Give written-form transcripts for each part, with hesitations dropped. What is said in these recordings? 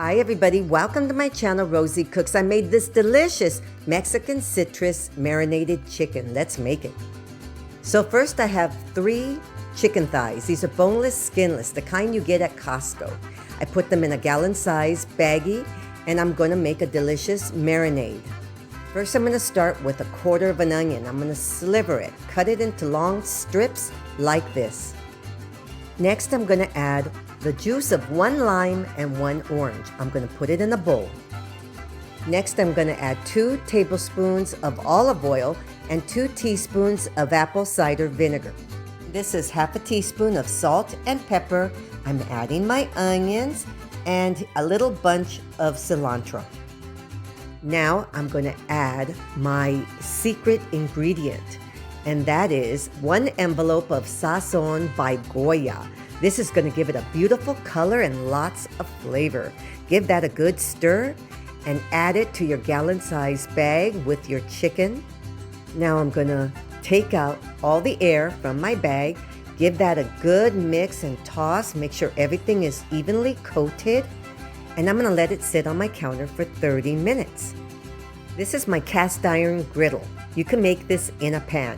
Hi everybody, welcome to my channel, Rosie Cooks. I made this delicious Mexican citrus marinated chicken. Let's make it. So first I have 3 chicken thighs. These are boneless, skinless, the kind you get at Costco. I put them in a gallon-size baggie and I'm going to make a delicious marinade. First I'm going to start with 1/4 of an onion. I'm going to sliver it, cut it into long strips like this. Next I'm going to add the juice of 1 lime and 1 orange. I'm going to put it in a bowl. Next, I'm going to add 2 tablespoons of olive oil and 2 teaspoons of apple cider vinegar. This is 1/2 teaspoon of salt and pepper. I'm adding my onions and a little bunch of cilantro. Now, I'm going to add my secret ingredient, and that is 1 envelope of Sazon by Goya. This is going to give it a beautiful color and lots of flavor. Give that a good stir and add it to your gallon-sized bag with your chicken. Now I'm going to take out all the air from my bag. Give that a good mix and toss. Make sure everything is evenly coated. And I'm going to let it sit on my counter for 30 minutes. This is my cast iron griddle. You can make this in a pan.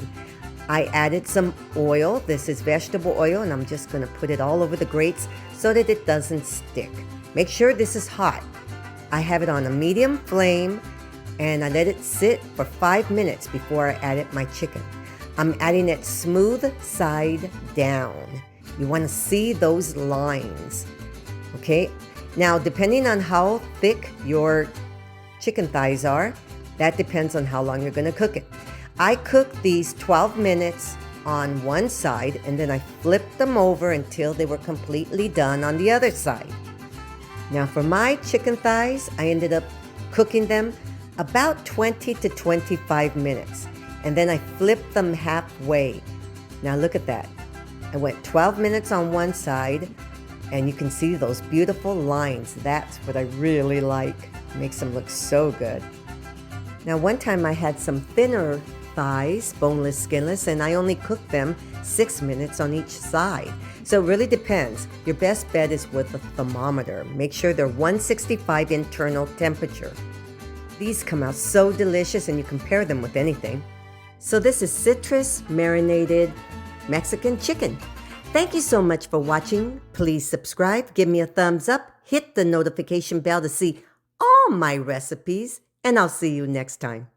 I added some oil. This is vegetable oil, and I'm just going to put it all over the grates so that it doesn't stick. Make sure this is hot. I have it on a medium flame, and I let it sit for 5 minutes before I added my chicken. I'm adding it smooth side down. You want to see those lines. Okay? Now, depending on how thick your chicken thighs are, that depends on how long you're going to cook it. I cooked these 12 minutes on one side, and then I flipped them over until they were completely done on the other side. Now for my chicken thighs, I ended up cooking them about 20 to 25 minutes, and then I flipped them halfway. Now look at that. I went 12 minutes on one side, and you can see those beautiful lines. That's what I really like. It makes them look so good. Now one time I had some thinner thighs, boneless, skinless, and I only cooked them 6 minutes on each side. So it really depends. Your best bet is with a thermometer. Make sure they're 165 internal temperature. These come out so delicious, and you can pair them with anything. So this is citrus marinated Mexican chicken. Thank you so much for watching. Please subscribe, give me a thumbs up, hit the notification bell to see all my recipes, and I'll see you next time.